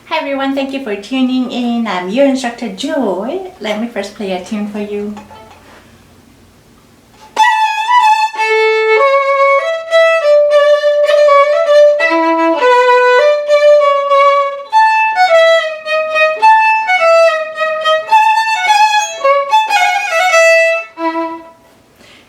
Hi everyone, thank you for tuning in. I'm your instructor Joy. Let me first play a tune for you.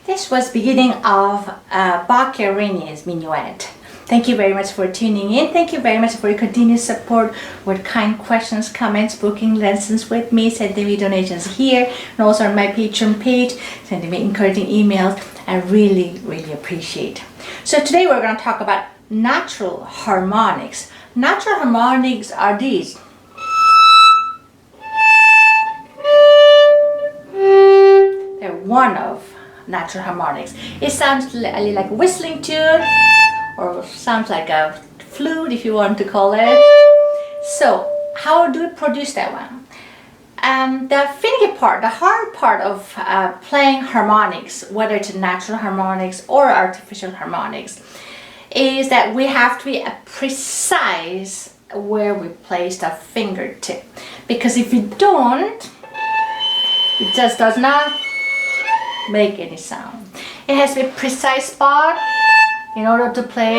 This was beginning of Boccherini's Minuet. Thank you very much for tuning in. Thank you very much for your continued support with kind questions, comments, booking lessons with me, sending me donations here, and also on my Patreon page, sending me encouraging emails. I really appreciate. So today we're going to talk about natural harmonics. Natural harmonics are these. They're one of natural harmonics. It sounds like a whistling tune, or sounds like a flute if you want to call it. So how do we produce that one? The finicky part, the hard part of playing harmonics, whether it's natural harmonics or artificial harmonics, is that we have to be precise where we place the fingertip. Because if you don't, it just does not make any sound. It has to be a precise spot in order to play,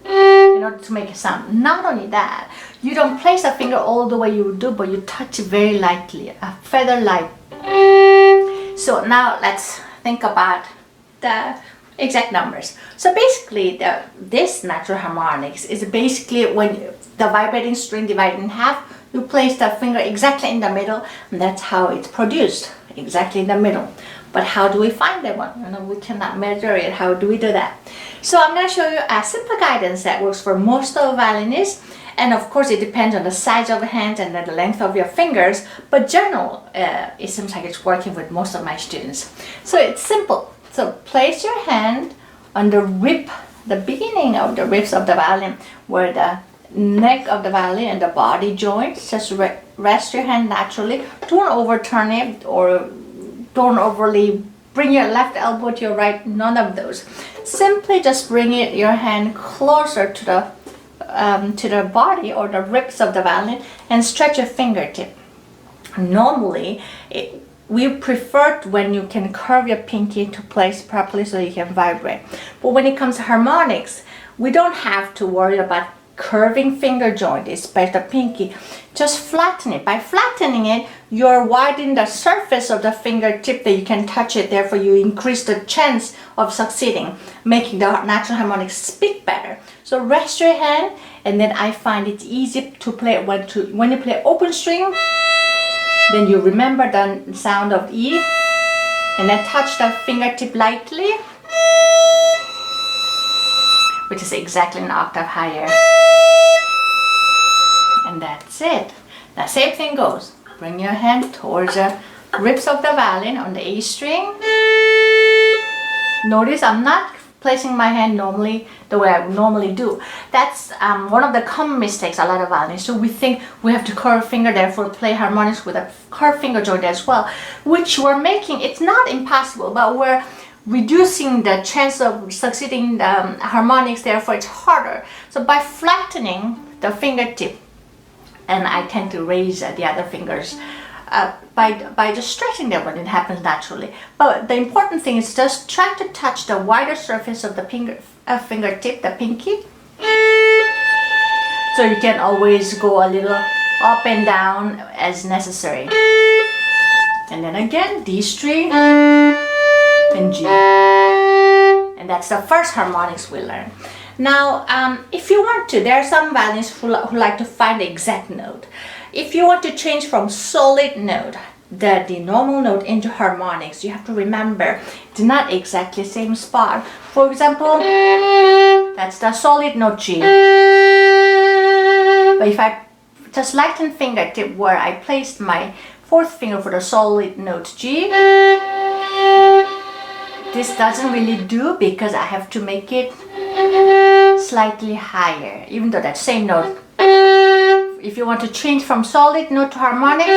in order to make a sound. Not only that, you don't place a finger all the way you would do, but you touch it very lightly, a feather light. So now let's think about the exact numbers. So basically, this natural harmonics is basically when the vibrating string divided in half, you place the finger exactly in the middle, and that's how it's produced, exactly in the middle. But how do we find that one? We cannot measure it. How do we do that? So I'm going to show you a simple guidance that works for most of violinists. And of course, it depends on the size of the hand and the length of your fingers. But general, it seems like it's working with most of my students. So it's simple. So place your hand on the rib, the beginning of the ribs of the violin, where the neck of the violin and the body joins. Just rest your hand naturally. Don't overturn it or don't overly bring your left elbow to your right, none of those. Simply just bring your hand closer to the body or the ribs of the violin and stretch your fingertip. Normally, we prefer when you can curve your pinky to place properly so you can vibrate. But when it comes to harmonics, we don't have to worry about curving finger joint, especially the pinky. Just flatten it. By flattening it, you're widening the surface of the fingertip that you can touch it. Therefore, you increase the chance of succeeding, making the natural harmonics speak better. So rest your hand, and then I find it easy to play when you play open string. Then you remember the sound of E, and then touch the fingertip lightly, which is exactly an octave higher. And that's it. The same thing goes. Bring your hand towards the ribs of the violin on the A string. Notice I'm not placing my hand normally the way I normally do. That's one of the common mistakes a lot of violinists. So we think we have to curve finger, therefore play harmonics with a curved finger joint as well, which we're making. It's not impossible, but we're reducing the chance of succeeding in the harmonics, therefore it's harder. So by flattening the fingertip, and I tend to raise the other fingers by just stretching them when it happens naturally. But the important thing is just try to touch the wider surface of the fingertip, the pinky. So you can always go a little up and down as necessary. And then again, D string and G. And that's the first harmonics we learn. Now, if you want to, there are some violinists who like to find the exact note. If you want to change from solid note, the normal note, into harmonics, you have to remember it's not exactly the same spot. For example, that's the solid note G. But if I just lighten fingertip where I placed my fourth finger for the solid note G, this doesn't really do because I have to make it slightly higher, even though that same note. If you want to change from solid note to harmonics,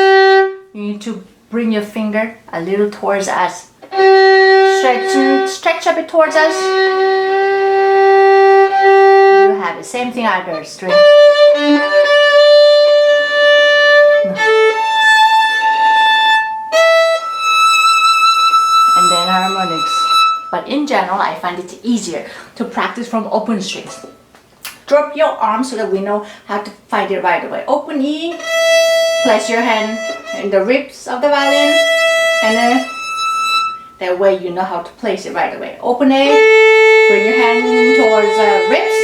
you need to bring your finger a little towards us. Stretch a bit towards us. You have the same thing other string. in general, I find it easier to practice from open strings. Drop your arm so that we know how to find it right away. Open E, place your hand in the ribs of the violin, and then that way you know how to place it right away. Open A, bring your hand towards the ribs.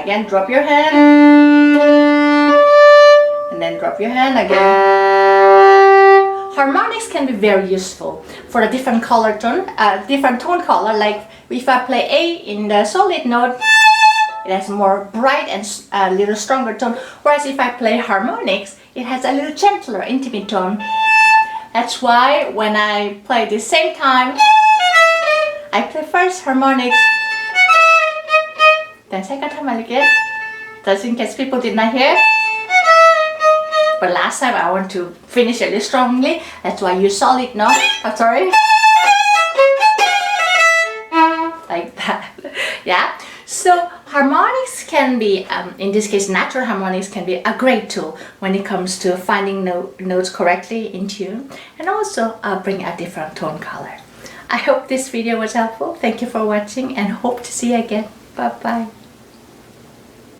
Again, drop your hand, and then drop your hand again. Harmonics can be very useful for a different color tone, different tone color. Like if I play A in the solid note, it has more bright and a little stronger tone. Whereas if I play harmonics, it has a little gentler, intimate tone. That's why when I play the same time, I play first harmonics, then second harmonic again. Just in case people did not hear. But last time I want to finish it really strongly. That's why I use solid note. Oh, sorry. Like that. Yeah. So harmonics can be, in this case natural harmonics can be a great tool when it comes to finding notes correctly in tune, and also bring a different tone color. I hope this video was helpful. Thank you for watching and hope to see you again. Bye bye.